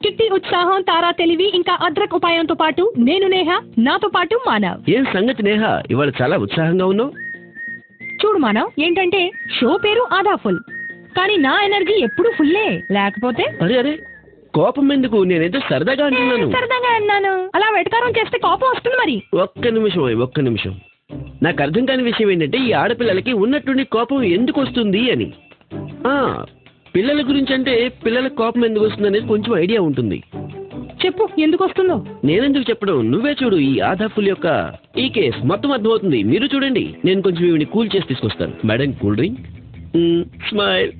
Kitty ఉత్సాహం, తారా తెలివి, ఇంకా అద్రక్ ఉపాయంతో పాటు నేను నేహ, నాతో పాటు మానవ్. ఏం సంగతి నేహ, ఇవాళ చాలా ఉత్సాహంగా ఉన్నావు? చూడు మానవ్, ఏంటంటే షో పేరు ఆదా ఫుల్, కానీ నా ఎనర్జీ ఎప్పుడు ఫుల్లే. లేకపోతే అరే అరే, కోపం ఎందుకు? నేనేదో సరదాగా అంటున్నాను. సరదాగా అన్నాను. అలా వెటకారం చేస్తే కోపం వస్తుంది మరి. ఒక్క నిమిషం. నాకు అర్థం కాని విషయం ఏంటంటే ఈ ఆడపిల్లలకి ఉన్నట్టుండి కోపం ఎందుకు వస్తుంది అని. పిల్లల గురించి అంటే పిల్లలకు కోపం ఎందుకు వస్తుంది అనేది కొంచెం ఐడియా ఉంటుంది. చెప్పు, ఎందుకు వస్తుందో. నేనెందుకు చెప్పడం, నువ్వే చూడు. ఈ ఆదాఫుల్ యొక్క ఈ కేస్ మొత్తం అర్థమవుతుంది. మీరు చూడండి, నేను కొంచెం ఇవిని కూల్ చేసి తీసుకొస్తాను. Madam, cool drink. Smile.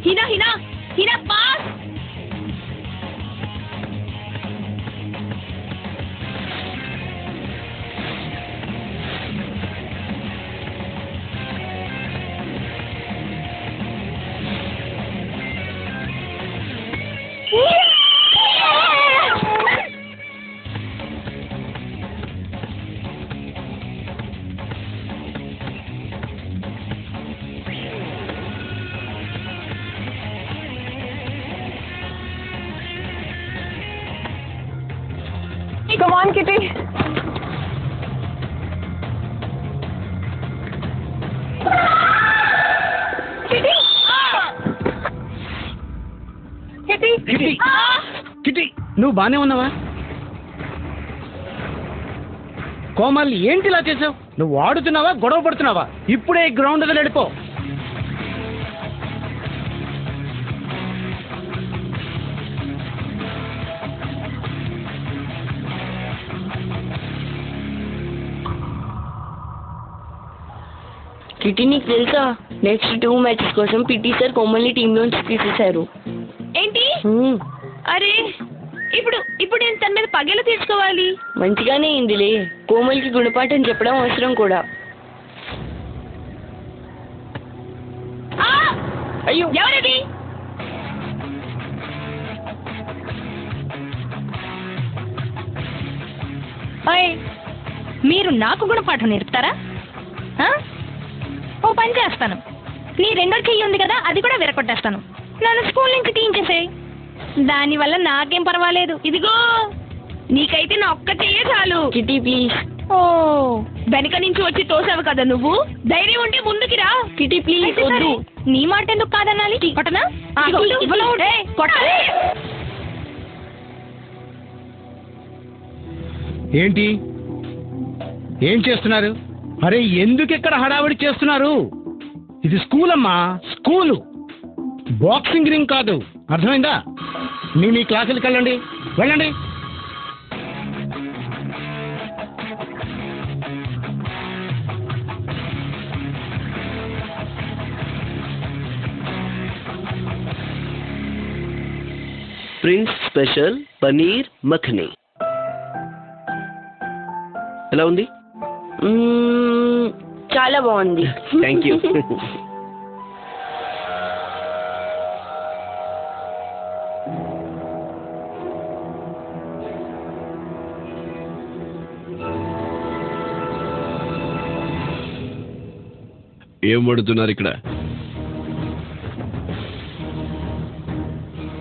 Hina, pass! Come on, Kitty. Kitty. Kitty. Kitty, kitty, నువ్వు బానే ఉన్నావా? కోమల్, ఏంటి ఇలా చేసావు? నువ్వు ఆడుతున్నావా, గొడవ పడుతున్నావా? ఇప్పుడే గ్రౌండ్ వదిలి వెళ్ళిపో. కిట్టి, నీకు తెలుసా నెక్స్ట్ 2 మ్యాచెస్ కోసం పిటి సార్ కోమల్ని టీమ్ లోంచి తీసేశారు. ఏంటి? అరే, ఇప్పుడు నేను తన మీద పగేలా తీసుకోవాలి. మంచిగానే అయిందిలే. కోమల్కి గుణపాఠం చెప్పడం అవసరం కూడా. అయ్యో, ఎవరది? మీరు నాకు గుణపాఠం నేర్పుతారా? ఓ పని చేస్తాను, నీ రెండో చెయ్యి ఉంది కదా, అది కూడా విరగొట్టేస్తాను. నన్ను స్కూల్ నుంచి తీయించేసేయ్. దానివల్ల నాకేం పర్వాలేదు. ఇదిగో, నీకైతే నా ఒక్క చెయ్యే చాలు. Kitty please. ఓ, వెనక నుంచి వచ్చి తోసావు కదా నువ్వు. ధైర్యం ఉంటే ముందుకి రా. Kitty please. వద్దు. నీ మాట ఎందుకు కాదనాలి? కొట్టనా? ఏంటి, ఏం చేస్తున్నారు? అరే, ఎందుకు ఇక్కడ హడావిడి చేస్తున్నారు? ఇది స్కూల్ అమ్మా, స్కూలు, బాక్సింగ్ రింగ్ కాదు. అర్థమైందా? మీ క్లాసులకు వెళ్ళండి, వెళ్ళండి. ప్రిన్స్ స్పెషల్ పనీర్ మఖనీ ఎలా ఉంది? చాలా బాగుంది. Thank you. ఏం పడుతున్నారు ఇక్కడ?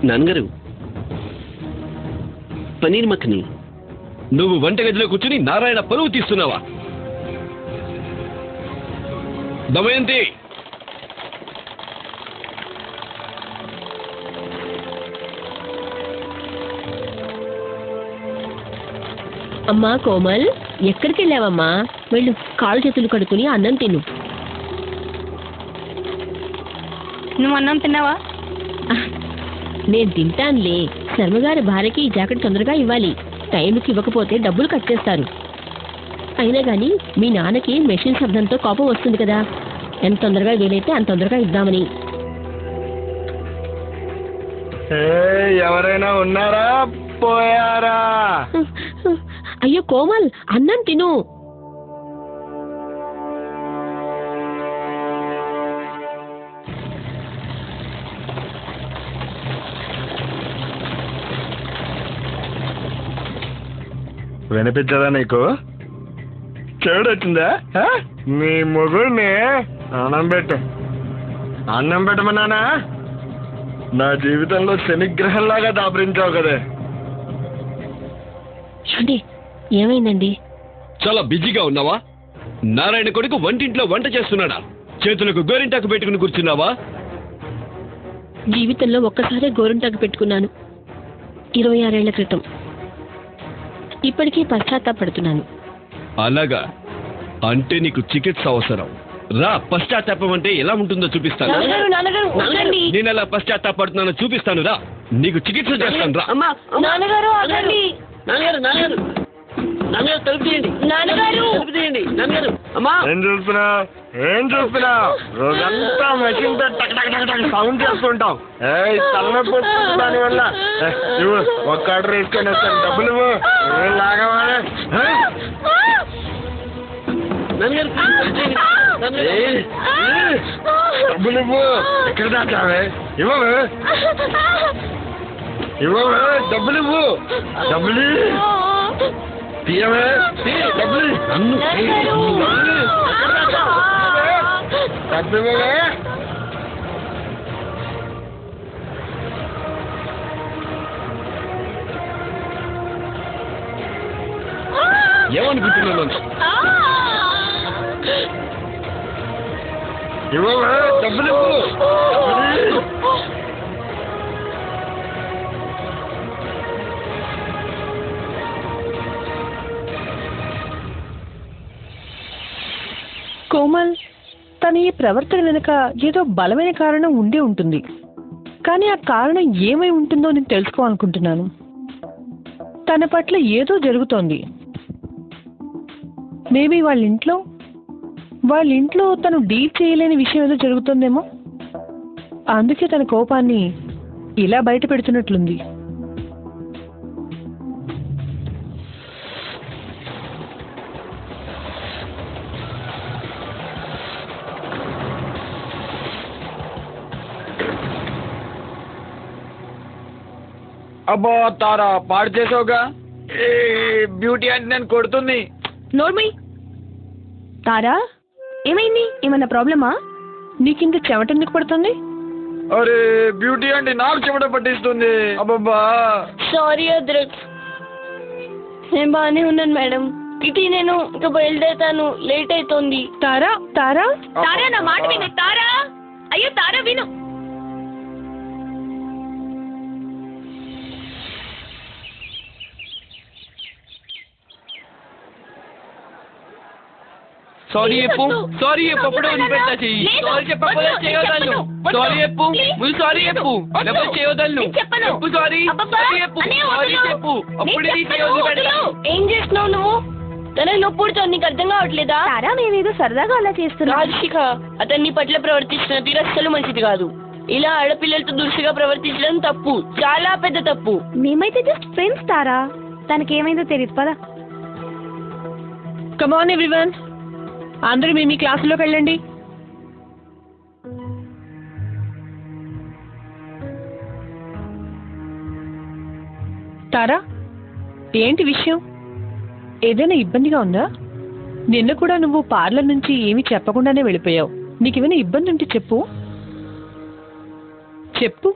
నాన్నగారు, పనీర్ మఖనీ. నువ్వు వంటగదిలో కూర్చుని నారాయణ పరువు తీస్తున్నావా? దమయంతి, అమ్మా కోమల్, ఎక్కడికి వెళ్ళావమ్మా? వెళ్ళు, కాళ్ళు చేతులు కడుక్కుని అన్నం తిను. నువ్వు అన్నం తిన్నావా? నేను తింటానులే. శర్మగారి భార్యకి ఈ జాకెట్ తొందరగా ఇవ్వాలి. టైంకి ఇవ్వకపోతే డబ్బులు కట్ చేస్తారు. అయినా కానీ మీ నాన్నకి మెషిన్ శబ్దంతో కోపం వస్తుంది కదా. ఎంత తొందరగా వీలైతే అంత తొందరగా ఇద్దామని. ఎవరైనా ఉన్నారా, పోయారా? అయ్యో కోమల్, అన్నం తిను. వినిపించదా నీకు? చెడు వచ్చిందా నీ మొగుడిని అన్నం పెట్టు. అన్నం పెట్టమన్నానా? నా జీవితంలో శనిగ్రహంలాగా దాపరించావు కదే. చూడండి, ఏమైందండి? చాలా బిజీగా ఉన్నావా? నారాయణ కొడుకు వంటింట్లో వంట చేస్తున్నాడా? చేతులకు గోరింటాకు పెట్టుకుని కూర్చున్నావా? జీవితంలో ఒక్కసారే గోరింటాకు పెట్టుకున్నాను, 26 ఏళ్ల క్రితం. ఇప్పటికీ పశ్చాత్తాపడుతున్నాను. అలాగా? అంటే నీకు చికిత్స అవసరం. రా, పశ్చాత్తాపం అంటే ఎలా ఉంటుందో చూపిస్తాను. ఆగండి. నేను ఎలా పశ్చాత్తాపడుతున్నానో చూపిస్తాను. రా, నీకు చికిత్స చేస్తాను. రా. అమ్మా, నాన్నగారు ఆగండి. నాన్నగారు తలుపు తీయండి. తలుపు తీయండి. నాన్నగారు, అమ్మా. ఏం చూస్తున్నా రోజంతా మెషిన్ తో టక్ టక్ టక్ టక్ సౌండ్ చేస్తుంటాం. తలనొప్పి వస్తుంది దానివల్ల. ఇవ్వు, ఒక్క ఆర్డర్ వేసుకొని వస్తాను. డబ్బులు ఇవ్వు. లాగవాలి. నాన్నగారు, డబ్బులు ఇవ్వు. ఎక్కడ దాచావే? ఇవ్వవే. ఇవ్వవే. డబ్బులు ఇవ్వు. డబ్బులు తీయవే. డబ్బులు డబ్బు ఇవ్వవే. ఏమనుకుంటున్నాను? ఇవ్వవే. డబ్బులు ఇవ్వు. కోమల్, తన ఈ ప్రవర్తన వెనుక ఏదో బలమైన కారణం ఉండి ఉంటుంది. కానీ ఆ కారణం ఏమై ఉంటుందో నేను తెలుసుకోవాలనుకుంటున్నాను. తన పట్ల ఏదో జరుగుతోంది. మేబీ వాళ్ళ ఇంట్లో తను డీల్ చేయలేని విషయం ఏదో జరుగుతుందేమో. అందుకే తన కోపాన్ని ఇలా బయట పెడుతున్నట్లుంది. అబ్బో తారా, పాడు చేసావుగా. బ్యూటీ అంటే నేను కొడుతుంది. నోర్మి. తారా, ఏమైంది? ఏమన్నా ప్రాబ్లమా? నీకింత చెమట ఎందుకు పడుతుంది? అరే, బ్యూటీ అంటే నాకు చెమట పట్టిస్తుంది. అబ్బబ్బా. సారీ అద్రక్, నేను బాగానే ఉన్నాను మేడం. ఇది నేను ఇంకా బయలుదేరుతాను, లేట్ అవుతుంది. తారా, తారా, నా మాట విను. తారా, అయ్యో తారా విను. సారీ చెప్పు. సారీ చెప్పు. అప్పుడే వదిలిపెట్టా చెయ్యి. సారీ చెప్పకపోతే చేయవద్దు. సారీ చెప్పు. ముందు సారీ చెప్పు. లేకపోతే చేయవద్దు. చెప్పు సారీ. సారీ చెప్పు. సారీ చెప్పు. అప్పుడే వదిలిపెట్టా. ఏం చేస్తున్నావు నువ్వు? తనకు నొప్పి పుడుతోంది, నీకు అర్థం కావట్లేదా? తారా, మేమేదో సరదాగా అలా చేస్తున్నాం. రాజశిఖ, అతన్ని పట్ల ప్రవర్తిస్తున్న తీరు అస్సలు మంచిది కాదు. ఇలా ఆడపిల్లలతో దురుసుగా ప్రవర్తించడం తప్పు, చాలా పెద్ద తప్పు. మేమైతే జస్ట్ ఫ్రెండ్స్ తారా. తనకేమైందో తెలియదు. పదా. కమ్ ఆన్ ఎవ్రీవన్, అందరూ మీ క్లాసులోకి వెళ్ళండి. తారా, ఏంటి విషయం? ఏదైనా ఇబ్బందిగా ఉందా? నిన్న కూడా నువ్వు పార్లర్ నుంచి ఏమీ చెప్పకుండానే వెళ్ళిపోయావు. నీకేమైనా ఇబ్బంది ఉంటే చెప్పు. చెప్పు.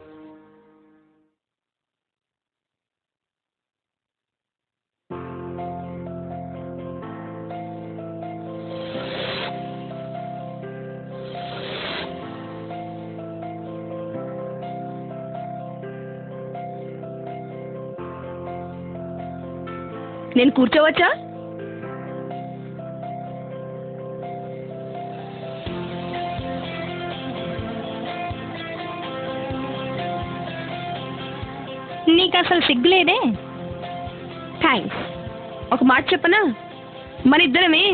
నేను కూర్చోవచ్చా? నీకు అసలు సిగ్గులేదే. థ్యాంక్స్. ఒక మాట చెప్పనా? మన ఇద్దరమే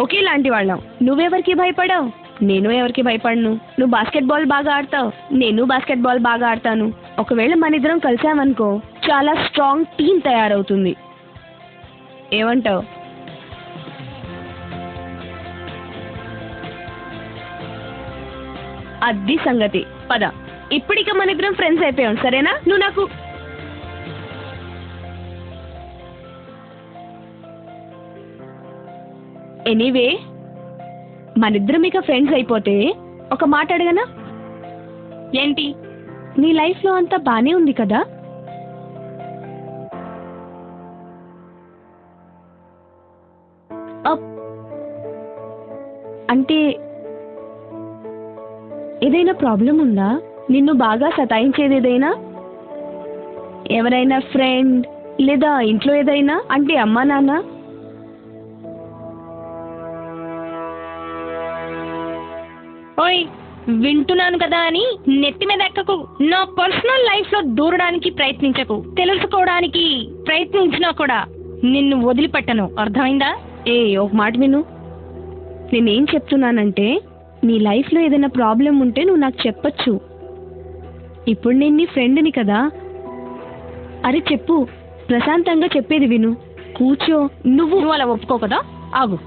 ఒకేలాంటి వాళ్ళం. నువ్వెవరికి భయపడవు, నేను ఎవరికి భయపడను. నువ్వు బాస్కెట్బాల్ బాగా ఆడతావు, నేను బాస్కెట్బాల్ బాగా ఆడతాను. ఒకవేళ మన ఇద్దరం కలిసామనుకో, చాలా స్ట్రాంగ్ టీం తయారవుతుంది. ఏమంటావు? అది సంగతి. పద, ఇప్పటిక మన ఇద్దరం ఫ్రెండ్స్ అయిపోయాం, సరేనా? నువ్వు నాకు ఎనీవే మనిద్దరం ఇక ఫ్రెండ్స్ అయిపోతే ఒక మాట అడగనా? ఏంటి, నీ లైఫ్లో అంతా బానే ఉంది కదా? అంటే ఏదైనా ప్రాబ్లం ఉందా? నిన్ను బాగా సతాయించేది ఏదైనా? ఎవరైనా ఫ్రెండ్ లేదా ఇంట్లో ఏదైనా? అంటే అమ్మా నాన్న? ఓయ్, వింటున్నాను కదా అని నెత్తి మీద ఎక్కకు. నా పర్సనల్ లైఫ్ లో దూరడానికి ప్రయత్నించకు. తెలుసుకోవడానికి ప్రయత్నించినా కూడా నిన్ను వదిలిపెట్టను, అర్థమైందా? ఒక మాట విను. నేనేం చెప్తున్నానంటే, నీ లైఫ్లో ఏదైనా ప్రాబ్లం ఉంటే నువ్వు నాకు చెప్పచ్చు. ఇప్పుడు నేను నీ ఫ్రెండ్ని కదా. అరే చెప్పు, ప్రశాంతంగా చెప్పేది విను. కూర్చో. నువ్వు అలా ఒప్పుకో కదా. ఆగు.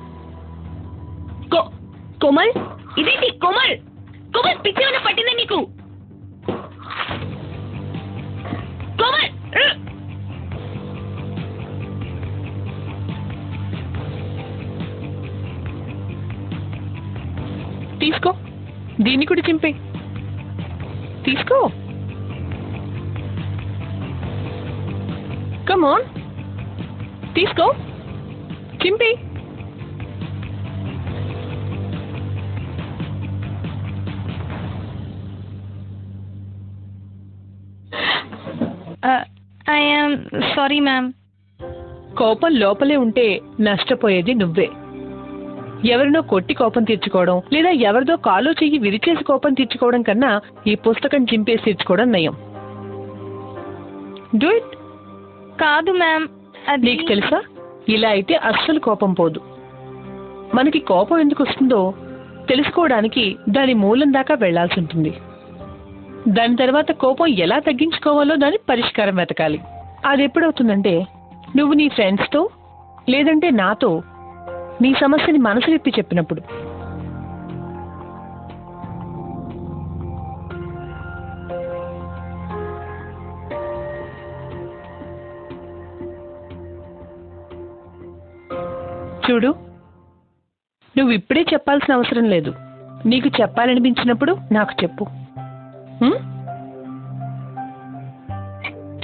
కోమల్, ఇదేంటి కోమల్? కోమల్, పిచ్చి ఏమైనా పట్టిందా నీకు? కోమల్, తీసుకో, దీన్ని కూడా చింపే. తీసుకో. కమాన్, తీసుకో, చింపే. I'm sorry ma'am. కోపం లోపలే ఉంటే నష్టపోయేది నువ్వే. ఎవరినో కొట్టి కోపం తీర్చుకోవడం, లేదా ఎవరిదో కాలో చెయ్యి విరిచేసి కోపం తీర్చుకోవడం కన్నా ఈ పుస్తకం చింపేసి తీర్చుకోవడం నయం. Do it. కాదు మ్యామ్, నీకు తెలుసా, ఇలా అయితే అస్సలు కోపం పోదు. మనకి కోపం ఎందుకు వస్తుందో తెలుసుకోవడానికి దాని మూలం దాకా వెళ్లాల్సి ఉంటుంది. దాని తర్వాత కోపం ఎలా తగ్గించుకోవాలో దాని పరిష్కారం వెతకాలి. అది ఎప్పుడవుతుందంటే, నువ్వు నీ ఫ్రెండ్స్తో లేదంటే నాతో నీ సమస్యని మనసు విప్పి చెప్పినప్పుడు. చూడు, నువ్వు ఇప్పుడే చెప్పాల్సిన అవసరం లేదు. నీకు చెప్పాలనిపించినప్పుడు నాకు చెప్పు.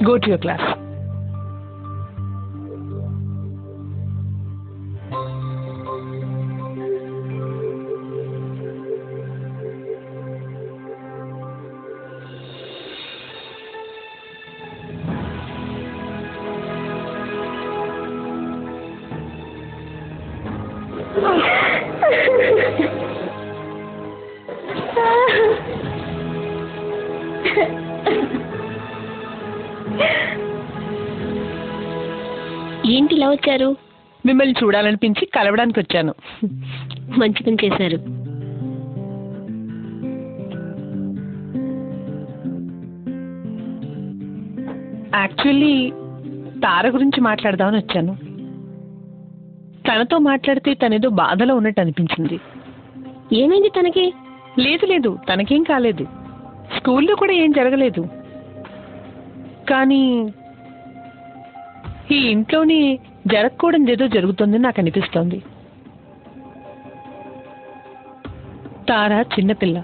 Go to your class. ఏంటి ఇలా వచ్చారు? మిమ్మల్ని చూడాలనిపించి కలవడానికి వచ్చాను. మంచి పని చేశారు. యాక్చువల్లీ తార గురించి మాట్లాడదామని వచ్చాను. తనతో మాట్లాడితే తనేదో బాధలో ఉన్నట్టు అనిపించింది. ఏమైంది తనకి? లేదు, తనకేం కాలేదు. స్కూల్లో కూడా ఏం జరగలేదు. కానీ ఈ ఇంట్లోని జరగకూడదు ఏదో జరుగుతుందని నాకు అనిపిస్తోంది. తార చిన్నపిల్ల.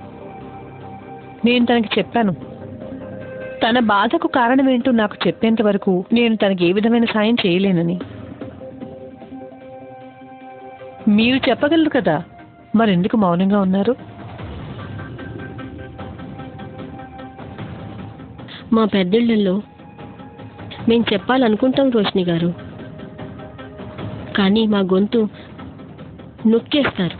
నేను తనకి చెప్పాను, తన బాధకు కారణం ఏంటో నాకు చెప్పేంత వరకు నేను తనకి ఏ విధమైన సాయం చేయలేనని. మీరు చెప్పగలరు కదా, మరెందుకు మౌనంగా ఉన్నారు? మా పెద్దళ్ళల్లో మేము చెప్పాలనుకుంటాం రోషిని గారు, కానీ మా గొంతు నొక్కేస్తారు.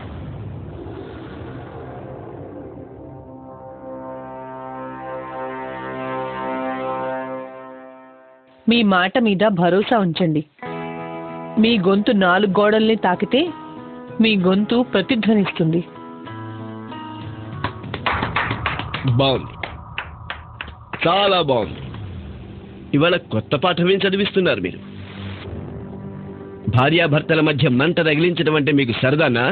మీ మాట మీద భరోసా ఉంచండి. మీ గొంతు 4 గోడల్ని తాకితే మీ గొంతు ప్రతిధ్వనిస్తుంది. బాగుంది, చాలా బాగుంది. ఇవాళ కొత్త పాఠం ఏం చదివిస్తున్నారు మీరు? భార్యాభర్తల మధ్య మంట రగిలించడం అంటే మీకు సరదానా?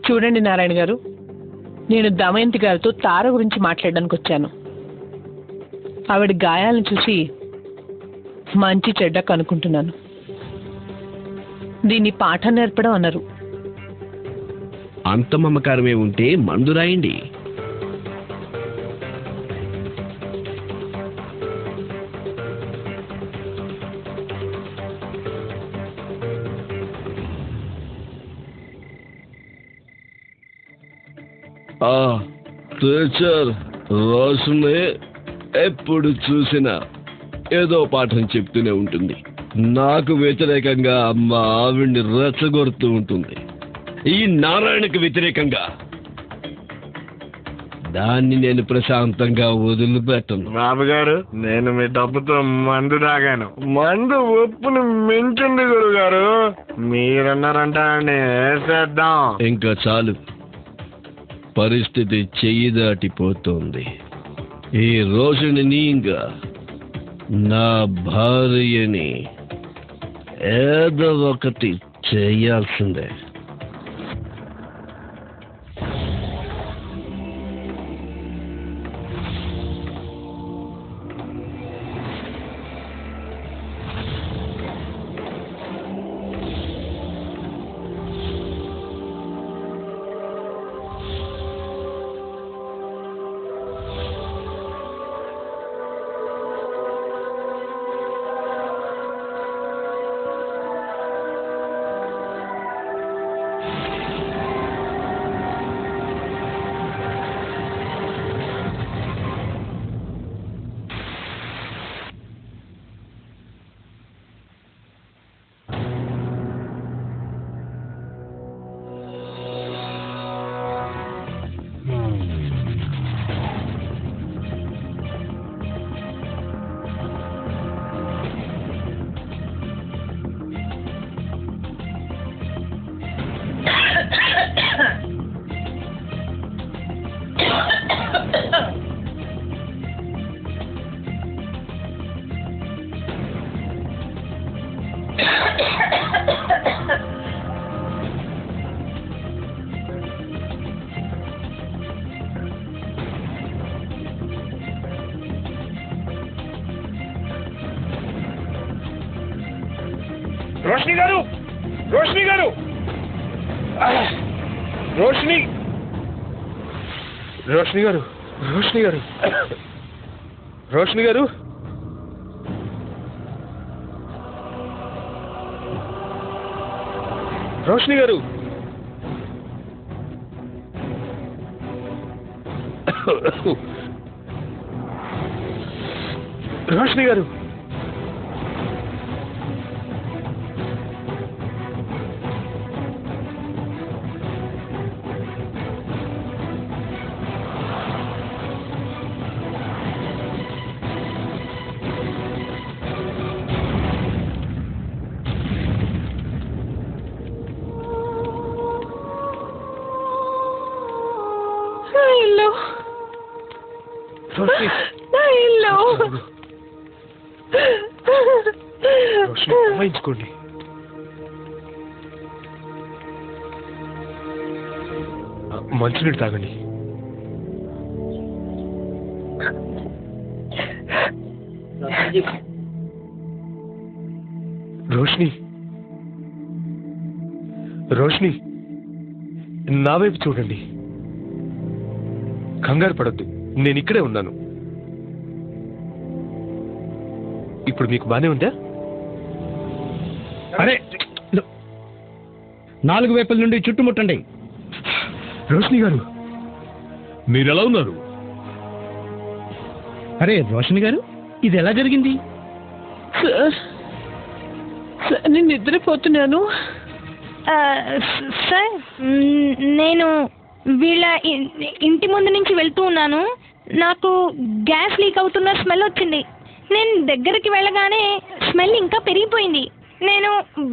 చూడండి నారాయణ గారు, నేను దమయంతి గారితో తార గురించి మాట్లాడడానికి వచ్చాను. ఆవిడ గాయాలను చూసి మంచి చెడ్డ కనుక్కుంటున్నాను. దీన్ని పాఠం నేర్పడం అన్నారు. అంత మమకారమే ఉంటే మందు రాయండి. టీచర్ రోషనే ఎప్పుడు చూసినా ఏదో పాఠం చెప్తూనే ఉంటుంది. నాకు వ్యతిరేకంగా మా ఆవిడ్ని రెచ్చగొడుతూ ఉంటుంది. ఈ నారాయణకు వ్యతిరేకంగా దాన్ని నేను ప్రశాంతంగా వదిలిపెట్టను. బాబు గారు, నేను మీ డబ్బుతో మందు తాగాను. మందు ఉప్పును మించింది గురుగారు. మీరన్నారంట వేసేద్దాం. ఇంకా చాలు, పరిస్థితి చెయ్యి దాటిపోతోంది. ఈ రోజుని ఇంకా నా భార్యని ఏదో ఒకటి చేయాల్సిందే. రోషిని గారు, రోషిని గారు, రోషిని, రోషిని గారు, రోషిని గారు, రోషిని గారు, రోషిని గారు, రోషిని గారు, అమ్మాయించుకోండి. మంచినీళ్ళు తాగండి. రోషిని, రోషిని, నా వైపు చూడండి. కంగారు పడద్దు, నేను ఇక్కడే ఉన్నాను. ఇప్పుడు మీకు బానే ఉందా? అరే, 4 వైపుల నుండి చుట్టుముట్టండి. రోషిని గారు, మీరు ఎలా ఉన్నారు? అరే రోషిని గారు, ఇది ఎలా జరిగింది? సార్, నేను నిద్రపోతున్నాను. సార్, నేను వీళ్ళ ఇంటి ముందు నుంచి వెళ్తూ ఉన్నాను. నాకు గ్యాస్ లీక్ అవుతున్న స్మెల్ వచ్చింది. నేను దగ్గరికి వెళ్ళగానే స్మెల్ ఇంకా పెరిగిపోయింది. నేను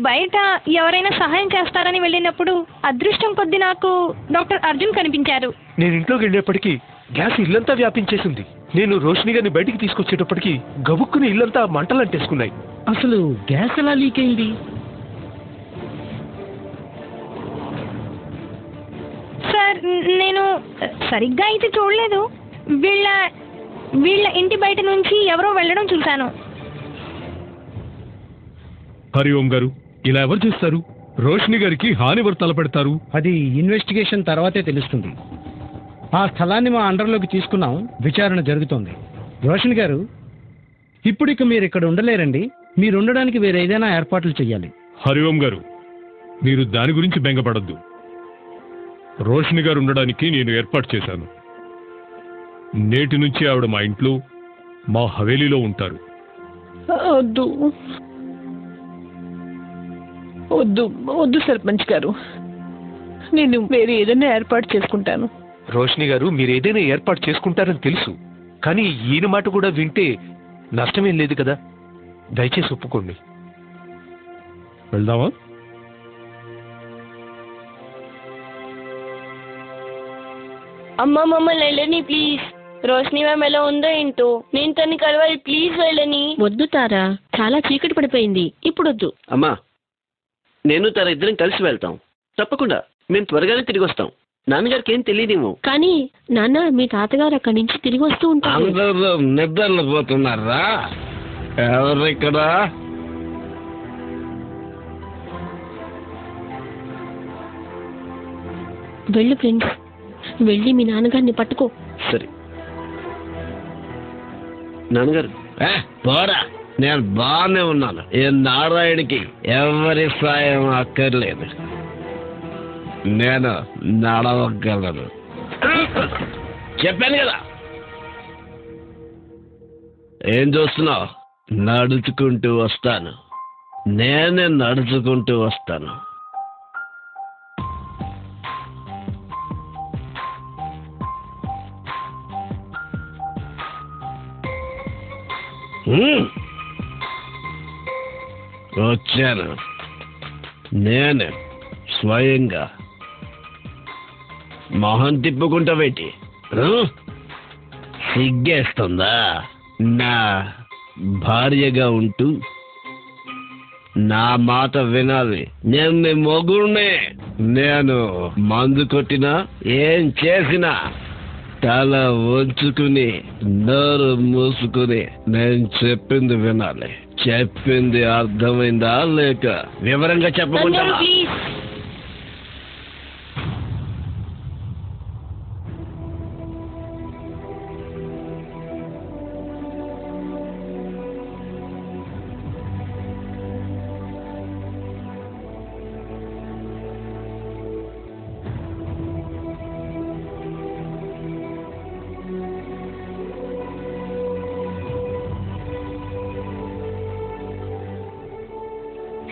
బయట ఎవరైనా సహాయం చేస్తారని వెళ్ళినప్పుడు అదృష్టం కొద్దీ నాకు డాక్టర్ అర్జున్ కనిపించారు. నేను ఇంట్లోకి వెళ్ళేప్పటికీ గ్యాస్ ఇల్లంతా వ్యాపించేసింది. నేను రోషిని గారిని బయటికి తీసుకొచ్చేటప్పటికి గబుక్కుని ఇల్లంతా మంటలు అంటేసుకున్నాయి. అసలు గ్యాస్ ఎలా లీక్ అయింది? సార్, నేను సరిగ్గా అయితే చూడలేదు. వీళ్ళ ఇంటి బయట నుంచి ఎవరో వెళ్ళడం చూశాను. హరి ఓం గారు, ఇలా ఎవరు చేస్తారు? రోషిని గారికి హాని ఎవరు తలపెడతారు? అది ఇన్వెస్టిగేషన్ తర్వాతే తెలుస్తుంది. ఆ స్థలాన్ని మా అండర్లోకి తీసుకున్నాం, విచారణ జరుగుతోంది. రోషన్ గారు, ఇప్పుడు ఇక మీరు ఇక్కడ ఉండలేరండి. మీరు ఉండడానికి వేరే ఏదైనా ఏర్పాట్లు చేయాలి. హరిఓం గారు, మీరు దాని గురించి బెంగపడద్దు. రోషిని గారు ఉండడానికి నేను ఏర్పాటు చేశాను. నేటి నుంచి ఆవిడ మా ఇంట్లో, మా హవేలీలో ఉంటారు. వద్దు వద్దు వద్దు సర్పంచ్ గారు, నేను వేరే ఏదైనా ఏర్పాటు చేసుకుంటాను. రోషిని గారు, మీరు ఏదైనా ఏర్పాటు చేసుకుంటారని తెలుసు, కానీ ఈయన మాట కూడా వింటే నష్టమేం లేదు కదా. దయచేసి ఒప్పుకోండి. వెళ్దామా? అమ్మ మమ్మల్ని వెళ్ళని ప్లీజ్. రోషిని మ్యామ్ ఎలా ఉందో ఏంటో, నేను తన్ని కలవాలి ప్లీజ్, వెళ్ళని. వద్దు తారా, చాలా చీకటి పడిపోయింది, ఇప్పుడు వద్దు. అమ్మా, నేను తన ఇద్దరం కలిసి వెళ్తాం. తప్పకుండా మేము త్వరగానే తిరిగి వస్తాం. నాన్నగారికి ఏం తెలియదేమో. కానీ నాన్న, మీ తాతగారు అక్కడి నుంచి తిరిగి వస్తూ ఉంటారు. అందరూ నిద్రలు పోతున్నారా? ఎవరిక్కడ? వెళ్ళు ఫ్రెండ్స్, వెళ్ళి మీ నాన్నగారిని పట్టుకో. సరే నాన్నగారు. పోరా, నేను బాగానే ఉన్నాను. ఈ నారాయణకి ఎవరి సాయం అక్కర్లేదు. నేను నడవగలను. చెప్పాను కదా. ఏం చూస్తున్నావు? నడుచుకుంటూ వస్తాను. నేనే నడుచుకుంటూ వస్తాను. వచ్చాను నేను స్వయంగా. మొహం తిప్పుకుంటా పెట్టి సిగ్గేస్తుందా? నా భార్యగా ఉంటూ నా మాట వినాలి. నేను నీ మొగుడినే. నేను మందు కొట్టినా ఏం చేసినా తల వంచుకుని నోరు మూసుకుని నేను చెప్పింది వినాలి. చెప్పింది అర్థమైందా లేక వివరంగా చెప్పకుండా? ప్లీజ్.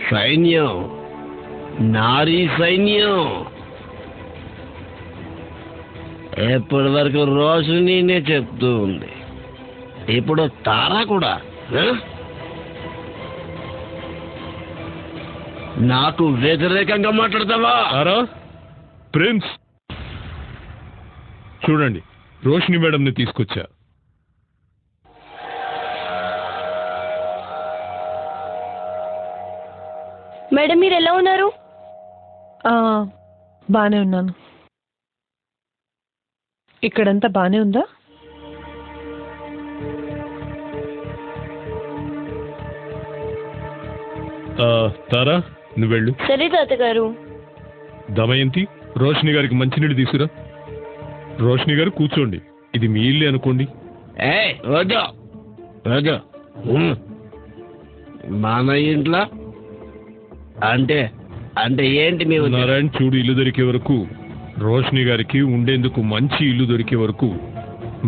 సైన్యం, నారీ సైన్యం. ఎప్పటి వరకు రోషినినే చెప్తూ ఉంది, ఇప్పుడు తారా కూడా. నాకు వ్యతిరేకంగా మాట్లాడతావా? తారా, ప్రిన్స్, చూడండి, రోషిని మేడంని తీసుకొచ్చా. మేడం, మీరు ఎలా ఉన్నారు? బానే ఉన్నాను. ఇక్కడంతా బానే ఉందా? తారా, నువ్వు వెళ్ళు. సరే తాతగారు. దమయంతి, రోషిని గారికి మంచినీళ్ళు తీసుకురా. రోషిని గారు కూర్చోండి, ఇది మీ ఇల్లే అనుకోండి. మన ఇంట్లో అంటే అంటే ఏంటి? మేము నారాయణ, చూడు, ఇల్లు దొరికే వరకు, రోషిని గారికి ఉండేందుకు మంచి ఇల్లు దొరికే వరకు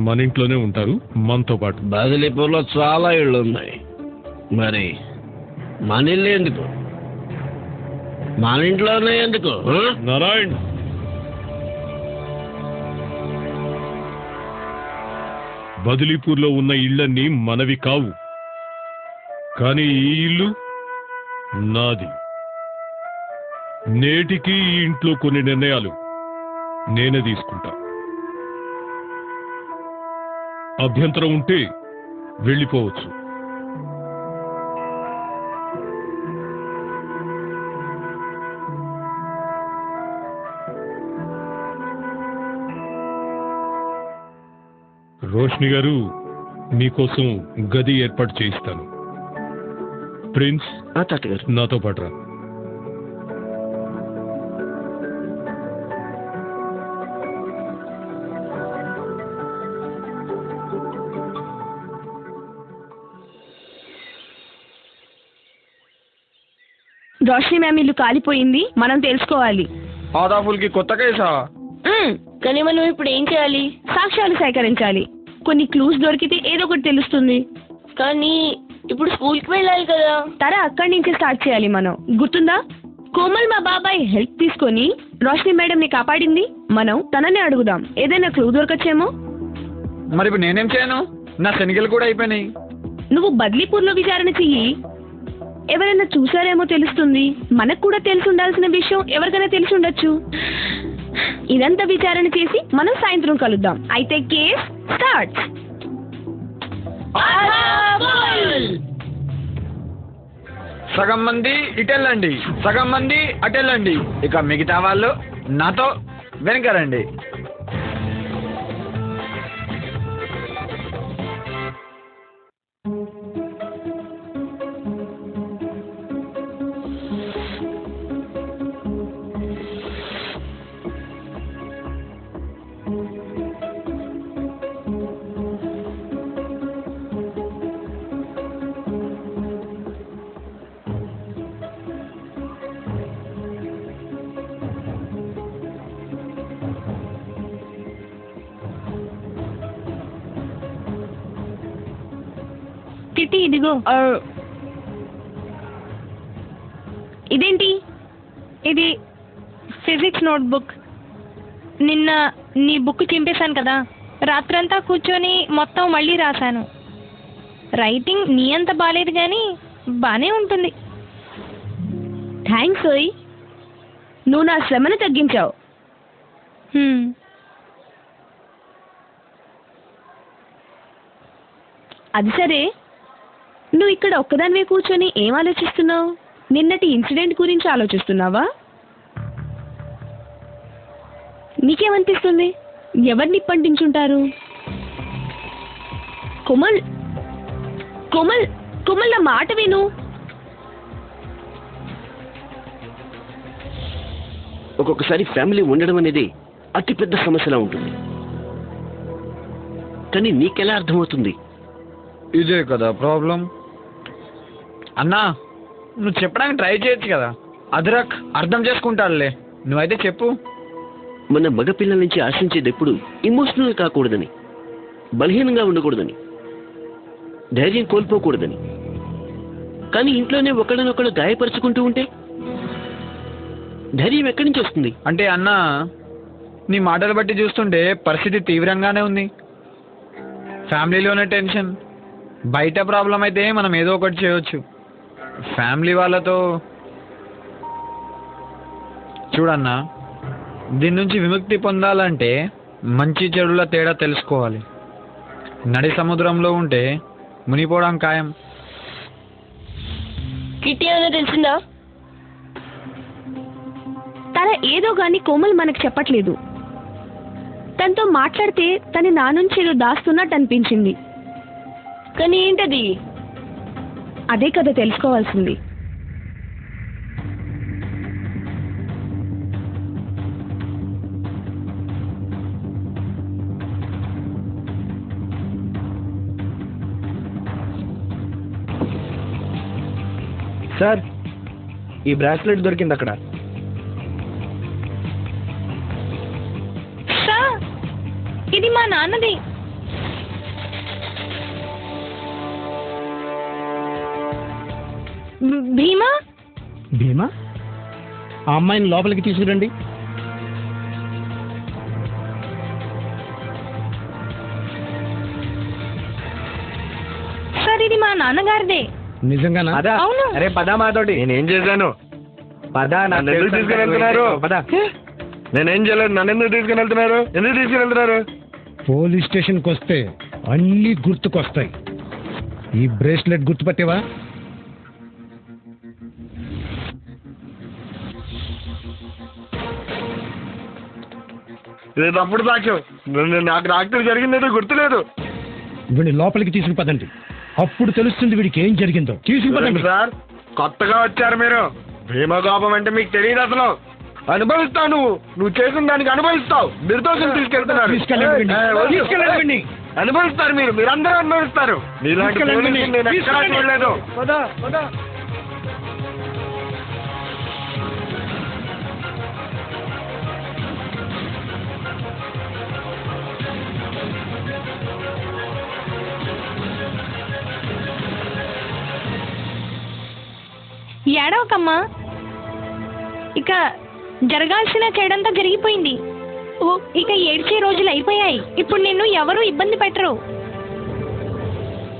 మన ఇంట్లోనే ఉంటారు, మనతో పాటు. బదిలీపూర్లో చాలా ఇళ్ళు ఉన్నాయి, మరి మన ఇల్లు ఎందుకు? మన ఇంట్లోనే ఎందుకు? నారాయణ్, బదిలీపూర్లో ఉన్న ఇళ్ళన్నీ మనవి కావు, కానీ ఈ ఇల్లు నాది. నేటికి ఈ ఇంట్లో కొన్ని నిర్ణయాలు నేనే తీసుకుంటా. అభ్యంతరం ఉంటే వెళ్ళిపోవచ్చు. రోషిని గారు, మీకోసం గది ఏర్పాటు చేయిస్తాను. ప్రిన్స్, తాతగారు నాతో పాటు రా. రోషిని మ్యామ్ ఇల్లు కాలిపోయింది, మనం తెలుసుకోవాలి. ఆదాఫుల్కి కొత్త కేసా? కానీ మనం ఇప్పుడు ఏం చేయాలి? సాక్ష్యాలు సేకరించాలి. కొన్ని క్లూస్ దొరికితే ఏదో ఒకటి తెలుస్తుంది. కానీ ఇప్పుడు స్కూల్కి వెళ్ళాలి కదా. అక్కడి నుంచి స్టార్ట్ చేయాలి మనం. గుర్తుందా, కోమల్ మా బాబాయ్ హెల్ప్ తీసుకొని రోషిని మేడం ని కాపాడింది. మనం తననే అడుగుదాం, ఏదైనా క్లూ దొరకచ్చేమో. మరి ఇప్పుడు నేనేం చేయను? నా శనిగలు కూడా అయిపోయినాయి. నువ్వు బద్లీపూర్లో విచారణ చెయ్యి, ఎవరైనా చూసారేమో తెలుస్తుంది. మనకు కూడా తెలిసి ఉండాల్సిన విషయం ఎవరికైనా తెలిసి ఉండొచ్చు. ఇదంతా విచారణ చేసి మనం సాయంత్రం కలుద్దాం. అయితే కేస్ స్టార్ట్. సగం మంది ఇటెళ్ళండి, సగం మంది అటెళ్ళండి. ఇక మిగతా వాళ్ళు నాతో వెనకరండి. కిట్టి ఇదిగో. ఇదేంటి? ఇది ఫిజిక్స్ నోట్బుక్. నిన్న నీ బుక్ చింపేశాను కదా, రాత్రంతా కూర్చొని మొత్తం మళ్ళీ రాశాను. రైటింగ్ నీ అంత బాలేదు కానీ బానే ఉంటుంది. థ్యాంక్స్ ఓయ్, నువ్వు నా శ్రమను తగ్గించావు. అది సరే, నువ్వు ఇక్కడ ఒక్కదానివే కూర్చొని ఏం ఆలోచిస్తున్నావు? నిన్నటి ఇన్సిడెంట్ గురించి ఆలోచిస్తున్నావా? నీకేమనిపిస్తుంది? ఎవరిని పండించుంటారు? కోమల్ కోమల్ కోమల్, నా మాట విను. ఒక్కొక్కసారి ఫ్యామిలీ ఉండడం అనేది అతిపెద్ద సమస్యలా ఉంటుంది. కానీ నీకెలా అర్థమవుతుంది? ఇదే కదా ప్రాబ్లం. అన్నా, నువ్వు చెప్పడానికి ట్రై చేయొచ్చు కదా. అదరక్ అర్థం చేసుకుంటాడులే, నువ్వైతే చెప్పు. మన మగపిల్లల నుంచి ఆశించేది ఎప్పుడు ఇమోషనల్ కాకూడదని, బలహీనంగా ఉండకూడదని, ధైర్యం కోల్పోకూడదని. కానీ ఇంట్లోనే ఒకళ్ళనొకళ్ళు గాయపరుచుకుంటూ ఉంటే ధైర్యం ఎక్కడి నుంచి వస్తుంది? అంటే అన్నా, నీ మాటలు బట్టి చూస్తుంటే పరిస్థితి తీవ్రంగానే ఉంది. ఫ్యామిలీలోనే టెన్షన్, బయట ప్రాబ్లం అయితే మనం ఏదో ఒకటి చేయొచ్చు. ఫ్యామిలీ వాళ్ళతో చూడన్నా, దీని నుంచి విముక్తి పొందాలంటే మంచి చెడుల తేడా తెలుసుకోవాలి. నడి సముద్రంలో ఉంటే మునిపోవడం ఖాయం. కిట్టి ఏమైనా తెలిసిందా? తన ఏదో గాని కోమల్ మనకు చెప్పట్లేదు. తనతో మాట్లాడితే తన నా నుంచి ఏదో దాస్తున్నట్టు అనిపించింది. కానీ ఏంటది? అదే కదా తెలుసుకోవాల్సింది. సార్, ఈ బ్రాస్లెట్ దొరికింది అక్కడ. సార్, ఇది మా నాన్నది. భీమా భీమా, ఆ అమ్మాయిని లోపలికి తీసుకురండి. సార్, ఇది మా నాన్నగారిదే. నిజంగానా? అవును. అరే పదా మాతోటి. నేనేం చేశాను? పదా, నన్ను ఎందుకు తీసుకుని వెళ్తున్నారు? పదా. నేనేం చేయలేదు, నన్ను ఎందుకు తీసుకుని వెళ్తున్నారు? ఎందుకు తీసుకుని వెళ్తున్నారు? పోలీస్ స్టేషన్కి వస్తే అన్నీ గుర్తుకొస్తాయి. ఈ బ్రేస్లెట్ గుర్తుపట్టేవా? ఇది తప్పుడు సాక్ష్యం. నాకు రాత్రి జరిగిందేదో గుర్తులేదు. వీడిని లోపలికి తీసుకుపదండి, అప్పుడు తెలుస్తుంది వీడికి ఏం జరిగిందో. తీసుకుపదండి. సార్, కొత్తగా వచ్చారు మీరు. భీమకోపం అంటే మీకు తెలియదు అసలు. అనుభవిస్తావు నువ్వు చేసిన దానికి అనుభవిస్తావు. నిర్దోషం తీసుకెళ్తున్నారు. అనుభవిస్తారు మీరందరూ అనుభవిస్తారు. మీలాంటి పోలీసులు నేను ఎక్కడా చూడలేదు. ఏడవకమ్మా, ఇక జరగాల్సిన చెడంతా జరిగిపోయింది. ఇక ఏడ్చే రోజులు అయిపోయాయి. ఇప్పుడు నిన్ను ఎవరు ఇబ్బంది పెట్టరు,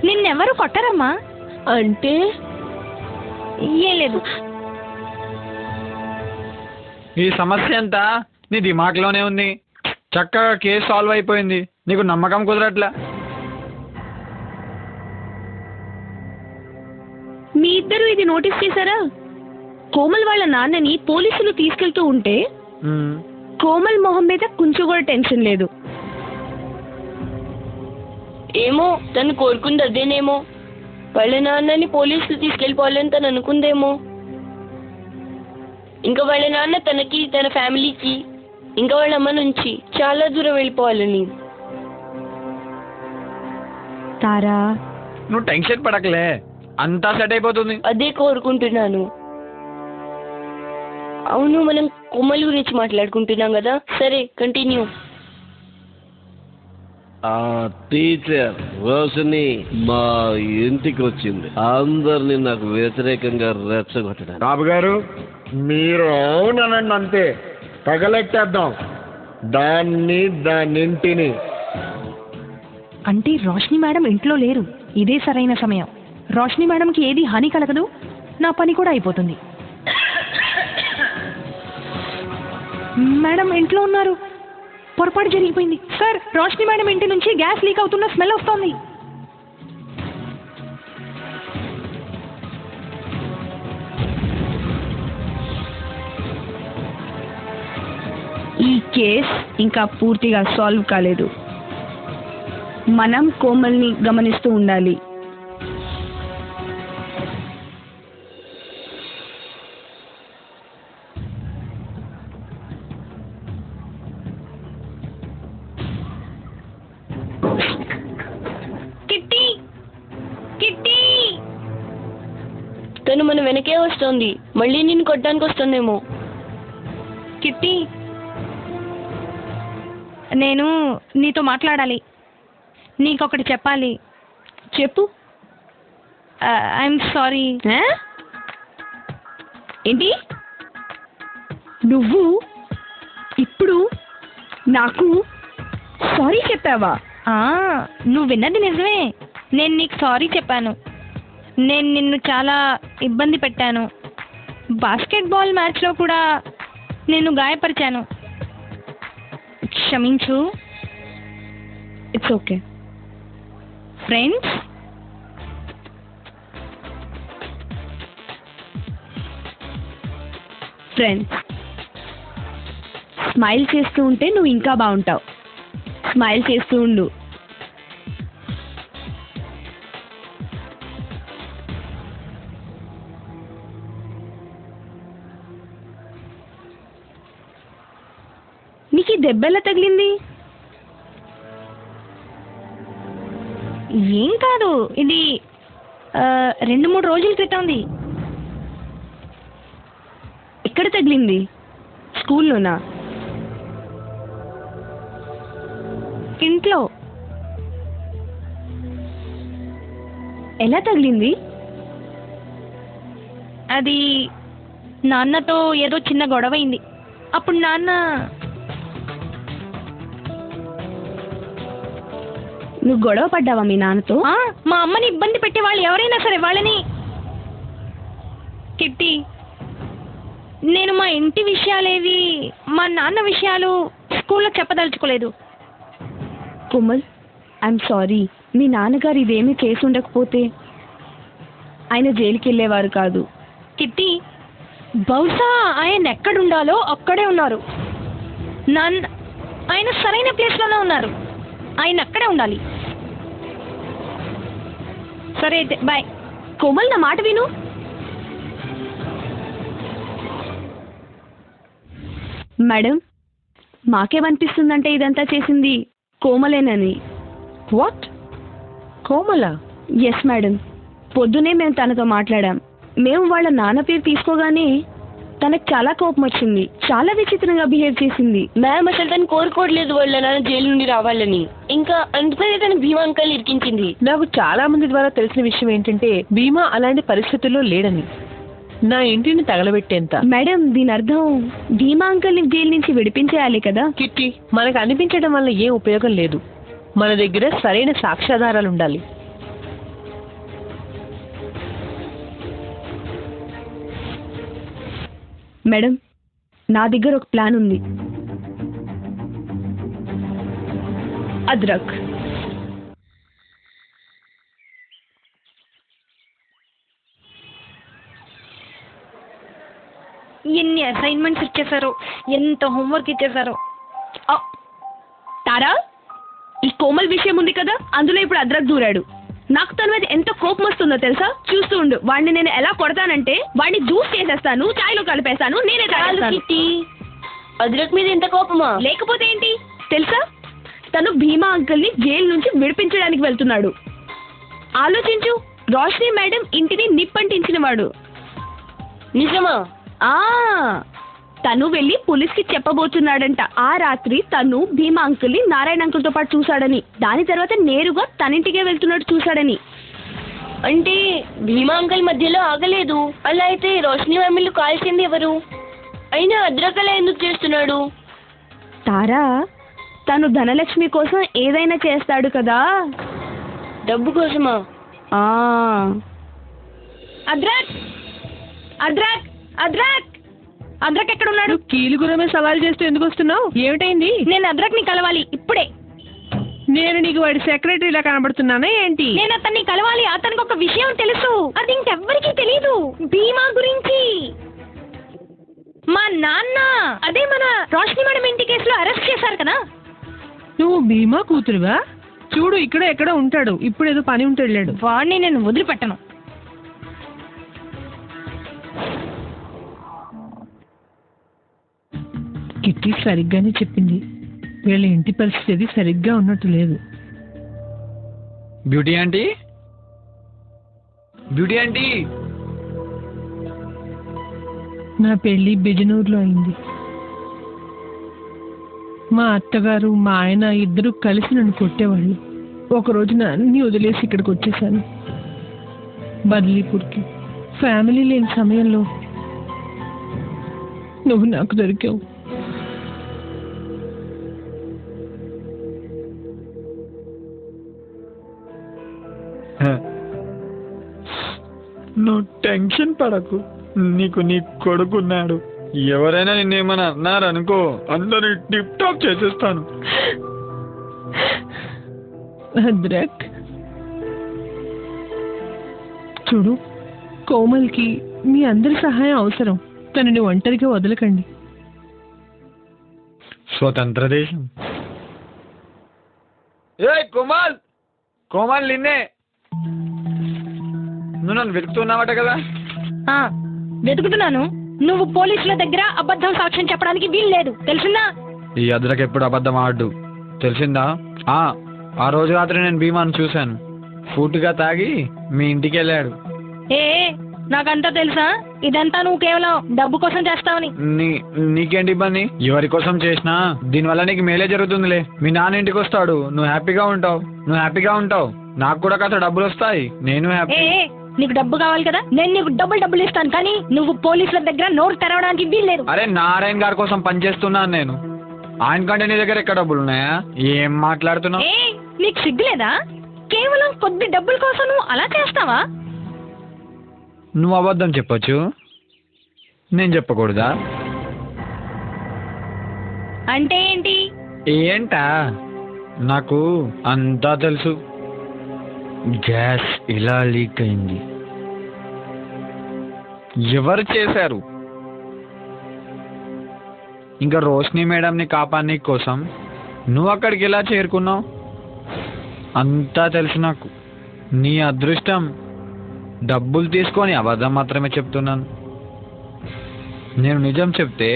నిన్నెవరు కొట్టరమ్మా. అంటే ఏం లేదు. ఈ సమస్య అంతా నీ దిమాగ్లోనే ఉంది. చక్కగా కేసు సాల్వ్ అయిపోయింది, నీకు నమ్మకం కుదరట్లా. మీ ఇద్దరు ఇది నోటీస్ చేశారా? కోమల్ వాళ్ళ నాన్నని పోలీసులు తీసుకెళ్తూ ఉంటే కోమల్ మొహం మీద కొంచెం కూడా టెన్షన్ లేదు. ఏమో తను కోరుకుంది అదేనేమో. వాళ్ళ నాన్నని పోలీసులు తీసుకెళ్ళిపోవాలని తను అనుకుందేమో. ఇంకా వాళ్ళ నాన్న తనకి, తన ఫ్యామిలీకి, ఇంకా వాళ్ళ అమ్మ నుంచి చాలా దూరం వెళ్ళిపోవాలని. తారా, నువ్వు టెన్షన్ పడకలే, అంతా సెట్ అయిపోతుంది. అదే కోరుకుంటున్నాను. అవును, మనం కోమల్ గురించి మాట్లాడుకుంటున్నాం కదా. సరే, కంటిన్యూ. టీచర్ రోషిని మా ఇంటికి వచ్చింది, అందరినీ నాకు వ్యతిరేకంగా రెచ్చగొట్టడానికి. బాబు గారు, మీరు అవుననండి అంతే, తగలెట్టేద్దాం దాన్ని, దానింటిని. అంటే రోషిని మేడం ఇంట్లో లేరు, ఇదే సరైన సమయం. రోషిని మేడంకి ఏది హాని కలగదు, నా పని కూడా అయిపోతుంది. మేడం ఇంట్లో ఉన్నారు, పొరపాటు జరిగిపోయింది. సార్, రోషిని మేడం ఇంటి నుంచి గ్యాస్ లీక్ అవుతున్న స్మెల్ వస్తోంది. ఈ కేస్ ఇంకా పూర్తిగా సాల్వ్ కాలేదు. మనం కోమల్ని గమనిస్తూ ఉండాలి. కిట్టి, కిట్టి, తను మన వెనకే వస్తుంది, మళ్ళీ నిన్ను కొట్టడానికి వస్తుందేమో. కిట్టి, నేను నీతో మాట్లాడాలి, నీకొకటి చెప్పాలి. చెప్పు. I'm sorry. ఏంటి నువ్వు ఇప్పుడు నాకు సారీ చెప్పావా? నువ్వు విన్నది నిజమే. నేను నీకు సారీ చెప్పాను. నేను నిన్ను చాలా ఇబ్బంది పెట్టాను. బాస్కెట్బాల్ మ్యాచ్లో కూడా నిన్ను గాయపరిచాను. క్షమించు. It's okay. ఫ్రెండ్స్, స్మైల్ చేస్తూ ఉంటే నువ్వు ఇంకా బాగుంటావు. స్మైల్ చేస్తూ ఉండు. నీకు ఈ దెబ్బ ఎలా తగిలింది? ఏం కాదు, ఇది 2-3 రోజుల క్రితంది. ఎక్కడ తగిలింది? స్కూల్లోనా? ఇంట్లో? ఎలా తగిలింది? అది నాన్నతో ఏదో చిన్న గొడవ అయింది. అప్పుడు నాన్న, నువ్వు గొడవ పడ్డావా మీ నాన్నతో? మా అమ్మని ఇబ్బంది పెట్టే వాళ్ళు ఎవరైనా సరే వాళ్ళని. కిట్టి, నేను మా ఇంటి విషయాలేవి, మా నాన్న విషయాలు స్కూల్లో చెప్పదలుచుకోలేదు. Komal, I'm sorry. మీ నాన్నగారు ఇదేమీ చేసి ఉండకపోతే ఆయన జైలుకి వెళ్ళేవారు కాదు. కిట్టి, బహుశా ఆయన ఎక్కడుండాలో అక్కడే ఉన్నారు. ఆయన సరైన ప్లేస్లోనే ఉన్నారు. ఆయన అక్కడే ఉండాలి. సరే అయితే బాయ్. కోమల్, నా మాట విను. మేడం, మాకేమనిపిస్తుందంటే ఇదంతా చేసింది కోమలేనని. వాట్? కోమల? Yes madam. పొద్దునే మేము తనతో మాట్లాడాం. మేము వాళ్ళ నాన్న పేరు తీసుకోగానే తనకు చాలా కోపం వచ్చింది. చాలా విచిత్రంగా బిహేవ్ చేసింది. మ్యామ్ అసలు తను కోరుకోవట్లేదు వాళ్ళ నాన్న జైలు నుండి రావాలని. ఇంకా అందుకనే తను భీమా అంకల్ ఇరికించింది. నాకు చాలా మంది ద్వారా తెలిసిన విషయం ఏంటంటే భీమా అలాంటి పరిస్థితుల్లో లేడని. నా ఇంటిని తగలబెట్టేంత. మేడం దీని అర్థం భీమా అంకుల్ని జైలు నుంచి విడిపించేయాలి కదా. కిట్టి, మనకు అనిపించడం వల్ల ఏ ఉపయోగం లేదు. మన దగ్గర సరైన సాక్ష్యాధారాలు ఉండాలి. మేడం నా దగ్గర ఒక ప్లాన్ ఉంది. అద్రక్. ఎన్ని అసైన్మెంట్స్ ఇచ్చేసారు, ఎంత హోంవర్క్ ఇచ్చేసారు. తారా, ఈ కోమల్ విషయం ఉంది కదా, అందులో ఇప్పుడు అద్రక్ దూరాడు. నాకు తన మీద ఎంత కోపం వస్తుందో తెలుసా? చూస్తూ ఉండు, వాడిని నేను ఎలా కొడతానంటే వాడిని జ్యూస్ చేసేస్తాను, చాయ్లో కలిపేస్తాను, నేనే తాగేస్తాను. అద్రక్ మీద ఎంత కోపమా? లేకపోతే ఏంటి తెలుసా, తను భీమా అంకుల్ని జైలు నుంచి విడిపించడానికి వెళ్తున్నాడు. ఆలోచించు, రోషిని మేడం ఇంటిని నిప్పంటించిన వాడు. నిజమా? తను వెళ్ళి పోలీస్కి చెప్పబోతున్నాడంట. ఆ రాత్రి తను భీమా అంకుల్ని నారాయణ అంకుల్తో పాటు చూశాడని, దాని తర్వాత నేరుగా తన ఇంటికే వెళ్తున్నట్టు చూశాడని. అంటే భీమా అంకుల్ మధ్యలో ఆగలేదు. అలా అయితే రోషిని ఫ్యామిలీ కాల్చింది ఎవరు? అయినా అద్రక్ అలా ఎందుకు చేస్తున్నాడు? తారా, తను ధనలక్ష్మి కోసం ఏదైనా చేస్తాడు కదా. డబ్బు కోసమా? అద్రక్, అద్రక్, అద్రక్, అద్రక్ ఎక్కడ ఉన్నాడు? కీలుగురమే సవాల్ చేస్తూ ఎందుకు వస్తున్నావు? ఏమిటైంది? నేను అద్రక్ ని కలవాలి ఇప్పుడే. నేను నీకు వాడి సెక్రటరీలా కనబడుతున్నానా ఏంటి? నేను అతన్ని కలవాలి. అతనికి ఒక విషయం తెలుసు, అది ఇంకెవ్వరికీ తెలీదు. భీమా గురించి. మా నాన్న అదే మన రోషిని మేడం ఇంటి కేసులో అరెస్ట్ చేశారు కదా. నువ్వు భీమా కూతురువా? చూడు, ఇక్కడ ఎక్కడ ఉంటాడు. ఇప్పుడు ఏదో పని ఉంటే వెళ్ళాడు. వాడిని నేను వదిలిపెట్టను. కిట్టి సరిగ్గానే చెప్పింది. వీళ్ళ ఇంటి పరిస్థితి సరిగ్గా ఉన్నట్టు లేదు. Beauty aunty, beauty aunty. నా పెళ్లి బిజనూరులో అయింది. మా అత్తగారు మా ఆయన ఇద్దరు కలిసి నన్ను కొట్టేవాళ్ళు. ఒక రోజున అన్ని వదిలేసి ఇక్కడికి వచ్చేసాను, బదిలీపూర్కి. ఫ్యామిలీ లేని సమయంలో నువ్వు నాకు దొరికావు. నువ్వు టెన్షన్ పడకు, నీకు నీ కొడుకున్నాడు. ఎవరైనా నిన్నేమన్నా అన్నారనుకో, అందరినీ టిప్ టాప్ చేసేస్తాను. అద్రక్, చూడు, కోమల్కి మీ అందరి సహాయం అవసరం. తనని ఒంటరిగా వదలకండి. స్వతంత్ర దేశం. ఏ కోమల్, కోమల్ నిన్నే. నువ్వు నన్ను వెతుకుతున్నావట కదా? వెతుకుతున్నాను. నువ్వు పోలీసుల దగ్గర అబద్ధం సాక్ష్యం చెప్పడానికి వీలు లేదు, తెలిసిందా? ఈ అద్రక్ ఎప్పుడు అబద్ధం ఆడు, తెలిసిందా? ఆ రోజు రాత్రి నేను భీమాను చూశాను. ఫూటుగా తాగి మీ ఇంటికి వెళ్ళాడు. నాకంతా తెలుసా? ఇదంతా నువ్వు కేవలం డబ్బు కోసం చేస్తావని. నీకేంటి ఇబ్బంది? ఎవరి కోసం చేసినా దీనివల్ల నీకు మేలే జరుగుతుందిలే. మీ నాన్న ఇంటికి వస్తాడు, నువ్వు హ్యాపీగా ఉంటావు. నాకు కూడా కాస్త డబ్బులు వస్తాయి, నేను హ్యాపీ. నీకు డబ్బు కావాలి కదా, నేను నీకు డబ్బులు ఇస్తాను, కానీ నువ్వు పోలీసుల దగ్గర నోరు తెరవడానికి వీల్లేదు. అరే, నారాయణ గారి కోసం పనిచేస్తున్నాను నేను. ఆయన కంటే నీ దగ్గర ఎక్కడ డబ్బులు ఉన్నాయా? ఏం మాట్లాడుతున్నావు? నీకు సిగ్గులేదా? కేవలం కొద్ది డబ్బుల కోసం నువ్వు అలా చేస్తావా? నువ్వు అబద్ధం చెప్పొచ్చు, నేను చెప్పకూడదా? అంటే ఏంటి? ఏంటా, నాకు అంతా తెలుసు. గ్యాస్ ఇలా లీక్ అయింది, ఎవరు చేశారు? ఇంకా రోషిని మేడంని కాపాడనీ కోసం నువ్వు అక్కడికి ఎలా చేరుకున్నావు? అంతా తెలుసు నాకు. నీ అదృష్టం, డబ్బులు తీసుకొని అబద్ధం మాత్రమే చెప్తున్నాను. నేను నిజం చెప్తే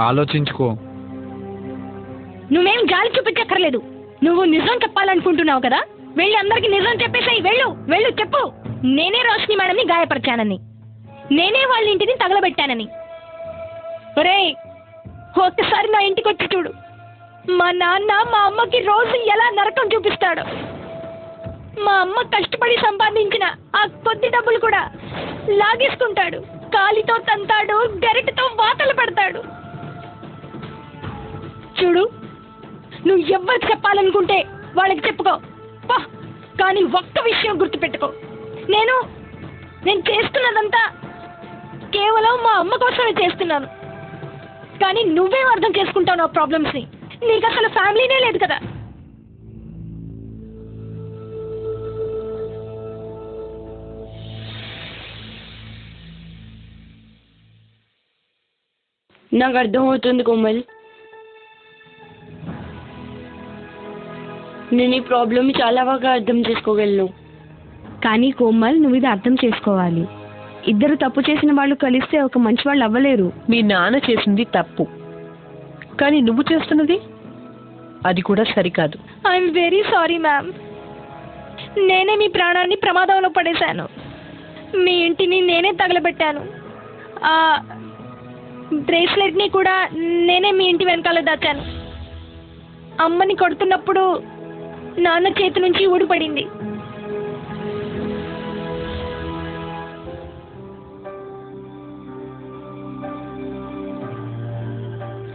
ఆలోచించుకో. నువ్వేం జాలి చూపించక్కర్లేదు. నువ్వు నిజం చెప్పాలనుకుంటున్నావు కదా, వెళ్ళి అందరికి నిజం చెప్పేసాయి. వెళ్ళు చెప్పు. నేనే రోషిని మేడంని గాయపరిచానని, నేనే వాళ్ళ ఇంటిని తగలబెట్టానని. ఒరేయ్, ఒక్కసారి నా ఇంటికి వచ్చి చూడు. మా నాన్న మా అమ్మకి రోజు ఎలా నరకం చూపిస్తాడు. మా అమ్మ కష్టపడి సంపాదించిన ఆ కొద్ది డబ్బులు కూడా లాగేసుకుంటాడు. కాలితో తంతాడు, గరిటతో వాతలు పెడతాడు. చూడు, నువ్వు ఎవ్వరికి చెప్పాలనుకుంటే వాళ్ళకి చెప్పుకో, కానీ ఒక్క విషయం గుర్తుపెట్టుకో, నేను చేస్తున్నదంతా కేవలం మా అమ్మ కోసమే చేస్తున్నాను. కానీ నువ్వేం అర్థం చేసుకుంటావు నా ప్రాబ్లమ్స్ని? నీకు అసలు ఫ్యామిలీనే లేదు కదా. నాకు అర్థమవుతుంది కోమల్, నేను ఈ ప్రాబ్లమ్ చాలా బాగా అర్థం చేసుకోగలను. కానీ కోమల్, నువ్వు ఇది అర్థం చేసుకోవాలి. ఇద్దరు తప్పు చేసిన వాళ్ళు కలిస్తే ఒక మంచి వాళ్ళు అవ్వలేరు. మీ నాన్న చేసింది తప్పు, కానీ నువ్వు చేస్తున్నది అది కూడా సరికాదు. I'm very sorry ma'am. నేనే మీ ప్రాణాన్ని ప్రమాదంలో పడేశాను. మీ ఇంటిని నేనే తగలబెట్టాను. ఆ బ్రేస్లెట్ని కూడా నేనే మీ ఇంటి వెనకాల దాచాను. అమ్మని కొడుతున్నప్పుడు నాన్న చేతి నుంచి ఊడిపడింది.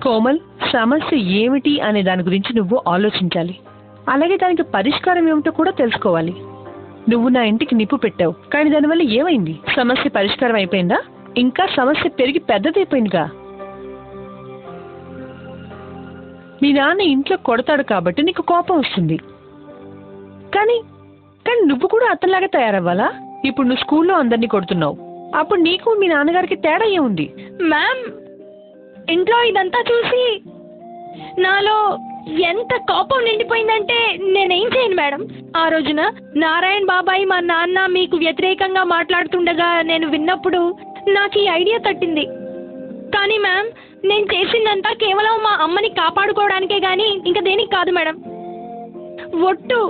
కోమల్, సమస్య ఏమిటి అనే దాని గురించి నువ్వు ఆలోచించాలి. అలాగే దానికి పరిష్కారం ఏమిటో కూడా తెలుసుకోవాలి. నువ్వు నా ఇంటికి నిప్పు పెట్టావు, కానీ దానివల్ల ఏమైంది? సమస్య పరిష్కారం అయిపోయిందా? ఇంకా సమస్య పెరిగి పెద్దదైపోయిందిగా. మీ నాన్న ఇంట్లో కొడతాడు కాబట్టి నీకు కోపం వస్తుంది. కానీ నువ్వు కూడా అతనిలాగా తయారవ్వాలా? ఇప్పుడు నువ్వు స్కూల్లో అందరినీ కొడుతున్నావు, అప్పుడు నీకు మీ నాన్నగారికి తేడా ఏముంది? మ్యామ్, ఇంట్లో ఇదంతా చూసి నాలో ఎంత కోపం నిండిపోయిందంటే నేనేం చేయను మేడం. ఆ రోజున నారాయణ బాబాయ్ మా నాన్న మీకు వ్యతిరేకంగా మాట్లాడుతుండగా నేను విన్నప్పుడు నాకు ఈ ఐడియా తట్టింది. కానీ మ్యామ్, నేను చేసిందంతా కేవలం మా అమ్మని కాపాడుకోవడానికే కానీ ఇంకా దేనికి కాదు మేడం. ఒట్టు.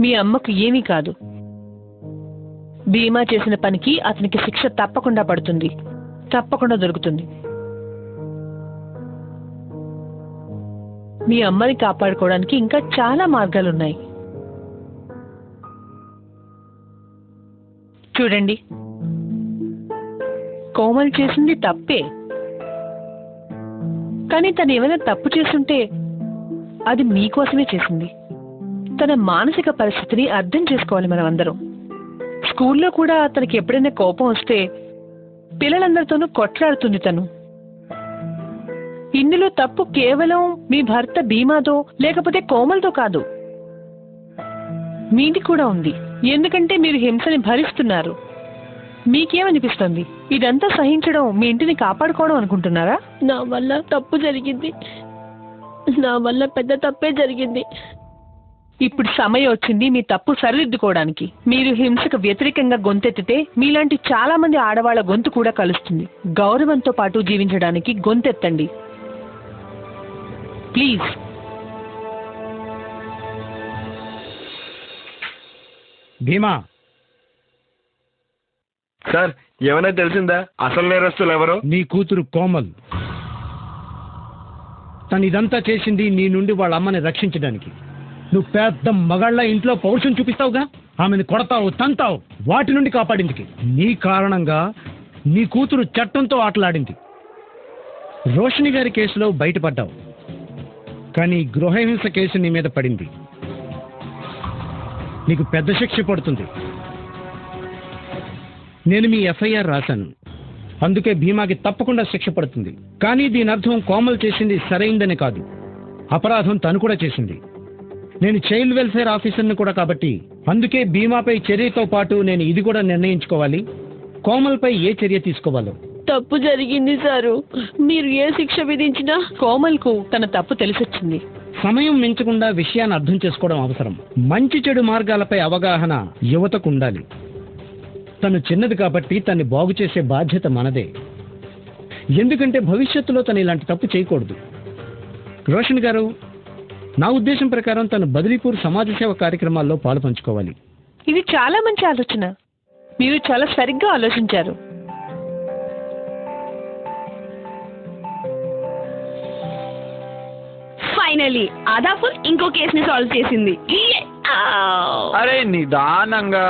మీ అమ్మకు ఏమీ కాదు. భీమా చేసిన పనికి అతనికి శిక్ష తప్పకుండా పడుతుంది, తప్పకుండా దొరుకుతుంది. మీ అమ్మని కాపాడుకోవడానికి ఇంకా చాలా మార్గాలున్నాయి. చూడండి, కోమల్ చేసింది తప్పే, కానీ తను ఏమైనా తప్పు చేస్తుంటే అది మీకోసమే చేసింది. తన మానసిక పరిస్థితిని అర్థం చేసుకోవాలి మనం అందరం. స్కూల్లో కూడా తనకి ఎప్పుడైనా కోపం వస్తే పిల్లలందరితోనూ కొట్లాడుతుంది తను. ఇందులో తప్పు కేవలం మీ భర్త భీమాతో లేకపోతే కోమల్తో కాదు, మీది కూడా ఉంది. ఎందుకంటే మీరు హింసని భరిస్తున్నారు. మీకేమనిపిస్తుంది? ఇదంతా సహించడం మీ ఇంటిని కాపాడుకోవడం అనుకుంటున్నారా? నా వల్ల తప్పు జరిగింది, నా వల్ల పెద్ద తప్పే జరిగింది. ఇప్పుడు సమయం వచ్చింది మీ తప్పు సరిదిద్దుకోవడానికి. మీరు హింసకు వ్యతిరేకంగా గొంతెత్తితే మీలాంటి చాలా మంది ఆడవాళ్ల గొంతు కూడా కలుస్తుంది. గౌరవంతో పాటు జీవించడానికి గొంతెత్తండి ప్లీజ్. భీమా సార్, ఏమైనా తెలిసిందా? అసలు నేరస్తులు ఎవరు? నీ కూతురు కోమల్. తను ఇదంతా చేసింది నీ నుండి వాళ్ళ అమ్మని రక్షించడానికి. నువ్వు పెద్ద మగాళ్ళ ఇంట్లో పౌరుషం చూపిస్తావుగా, ఆమెను కొడతావు, తంతావు, వాటి నుండి కాపాడిందికి. నీ కారణంగా నీ కూతురు చట్టంతో ఆటలాడింది. రోషిని గారి కేసులో బయటపడ్డావు, కానీ గృహహింస కేసు నీ మీద పడింది. నీకు పెద్ద శిక్ష పడుతుంది. నేను మీ ఎఫ్ఐఆర్ రాశాను, అందుకే భీమాకి తప్పకుండా శిక్ష పడుతుంది. కానీ దీని అర్థం కోమల్ చేసింది సరైందని కాదు, అపరాధం తను కూడా చేసింది. నేను చైల్డ్ వెల్ఫేర్ ఆఫీసర్ని కూడా కాబట్టి అందుకే భీమాపై చర్యతో పాటు నేను ఇది కూడా నిర్ణయించుకోవాలి, కోమల్పై ఏ చర్య తీసుకోవాలో. తప్పు జరిగింది సారు, మీరు ఏ శిక్ష విధించినా కోమల్కు తన తప్పు తెలిసొచ్చింది. సమయం మించకుండా విషయాన్ని అర్థం చేసుకోవడం అవసరం. మంచి చెడు మార్గాలపై అవగాహన యువతకు ఉండాలి. తను చిన్నది కాబట్టి తన్ని బాగు చేసే బాధ్యత మనదే. ఎందుకంటే భవిష్యత్తులో తను ఇలాంటి తప్పు చేయకూడదు. రోషన్ గారు, నా ఉద్దేశం ప్రకారం తను బదిలీపూర్ సమాజ సేవ కార్యక్రమాల్లో పాలు పంచుకోవాలి. ఇది చాలా మంచి ఆలోచన. మీరు చాలా సరిగ్గా ఆలోచించారు. ఫైనలీ ఆదా ఫుల్ ఇంకో కేసుని సాల్వ్ చేసింది. అరే నిదానంగా.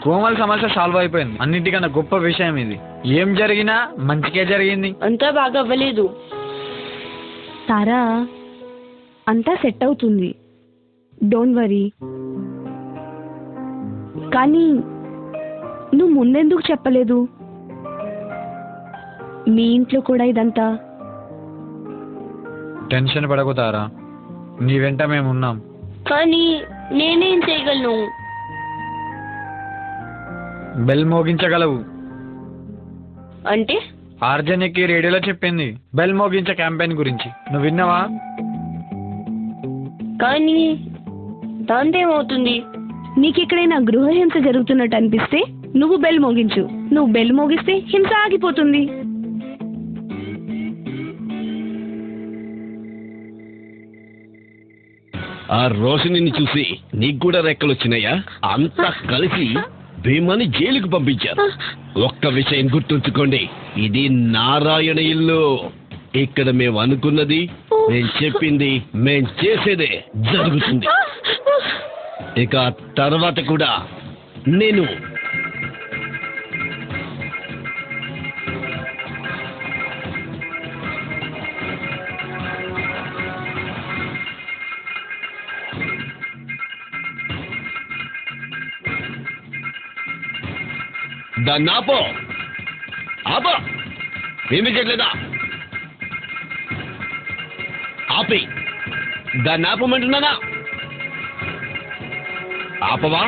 కోమల్ సమస్య సాల్వ్ అయిపోయింది. అన్నిటికన్నా గొప్ప విషయం ఇది. ఏం జరిగినా మంచిగా జరిగింది. అంతా బాగా అవ్వలేదు. తారా, అంతా సెట్ అవుతుంది, డోంట్ వరీ. కానీ నువ్వు ముందెందుకు చెప్పలేదు? మీ ఇంట్లో కూడా ఇదంతా. టెన్షన్ పడకుతారా, నీ వెంట మేము ఉన్నాం. కానీ నేనేం చేయగలను? బెల్ మోగించగలవు. అంటే ఆర్జనికి రేడియోలో చెప్పింది బెల్ మోగించే క్యాంపెయిన్ గురించి. నువ్వు విన్నావా? కానీ దాంతో ఏమవుతుంది? నీకు ఎక్కడైనా గృహహింస జరుగుతున్నట్టు అనిపిస్తే నువ్వు బెల్ మోగించు. నువ్వు బెల్ మోగిస్తే హింస ఆగిపోతుంది. ఆ రోషిని చూసి నీకు కూడా రెక్కలు వచ్చినాయా? అంతా కలిసి భీమాని జైలుకు పంపించారు. ఒక్క విషయం గుర్తుంచుకోండి, ఇది నారాయణ ఇల్లు. ఇక్కడ మేము అనుకున్నది, మేం చెప్పింది, మేం చేసేదే జరుగుతుంది. ఇక తర్వాత కూడా నేను దాన్ని ఆపో. ఏమి చేయట్లేదా? ఆపి. దాన్ని ఆపమంటున్నానా? ఆపవా?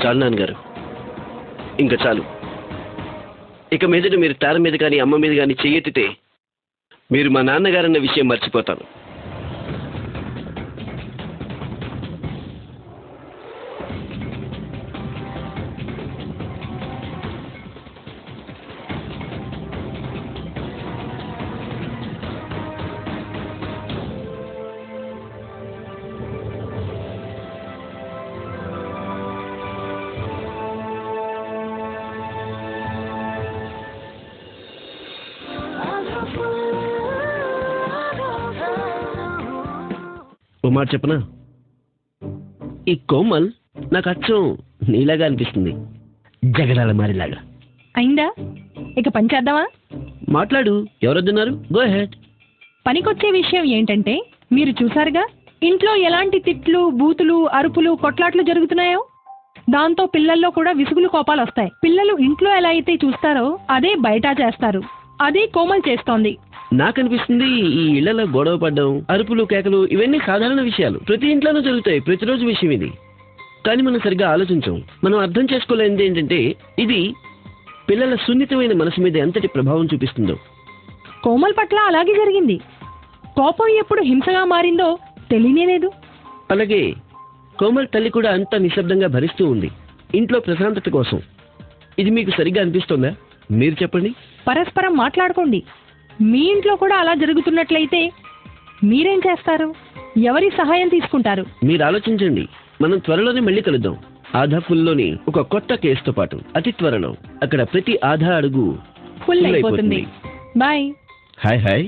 చాలు నాన్నగారు, ఇంకా చాలు. ఇక మీదట మీరు తార మీద కానీ అమ్మ మీద కానీ చెయ్యెత్తితే మీరు మా నాన్నగారన్న విషయం మర్చిపోతాను. ఓ మాట చెప్పనా? ఈ కోమల్ నాకు అచ్చం నీలాగా అనిపిస్తుంది, జగడాల మారిలాగా. అయిందా? ఇక పని చేద్దామా? మాట్లాడు, ఎవరొద్దున్నారు? Go head. పనికొచ్చే విషయం ఏంటంటే, మీరు చూసారుగా ఇంట్లో ఎలాంటి తిట్లు, బూతులు, అరుపులు, కొట్లాట్లు జరుగుతున్నాయో. దాంతో పిల్లల్లో కూడా విసుగులు, కోపాలు వస్తాయి. పిల్లలు ఇంట్లో ఎలా అయితే చూస్తారో అదే బయట చేస్తారు. అదే కోమల్ చేస్తోంది. నాకు అనిపిస్తుంది ఈ ఇళ్లలో గొడవ పడ్డం, అరుపులు, కేకలు ఇవన్నీ సాధారణ విషయాలు, ప్రతి ఇంట్లోనూ జరుగుతాయి, ప్రతిరోజు విషయం ఇది. కానీ మనం సరిగ్గా ఆలోచించాం. మనం అర్థం చేసుకోలేనిది ఏంటంటే ఇది పిల్లల సున్నితమైన మనసు మీద ఎంతటి ప్రభావం చూపిస్తుందో. కోమల్ పట్ల అలాగే జరిగింది. కోపం ఎప్పుడు హింసగా మారిందో తెలియనే లేదు. అలాగే కోమల్ తల్లి కూడా అంత నిశ్శబ్దంగా భరిస్తూ ఉంది ఇంట్లో ప్రశాంతత కోసం. ఇది మీకు సరిగ్గా అనిపిస్తుందా? మీరు చెప్పండి. పరస్పరం మాట్లాడుకోండి. మీ ఇంట్లో కూడా అలా జరుగుతున్నట్లయితే మీరేం చేస్తారు? ఎవరి సహాయం తీసుకుంటారు? మీరు ఆలోచించండి. మనం త్వరలోనే మళ్ళీ కలుద్దాం. ఆధా ఫుల్లోని ఒక కొత్త కేసుతో పాటు అతి త్వరలో. అక్కడ ప్రతి ఆధా అడుగు ఫుల్ అయిపోతుంది. బాయ్. Hi hi.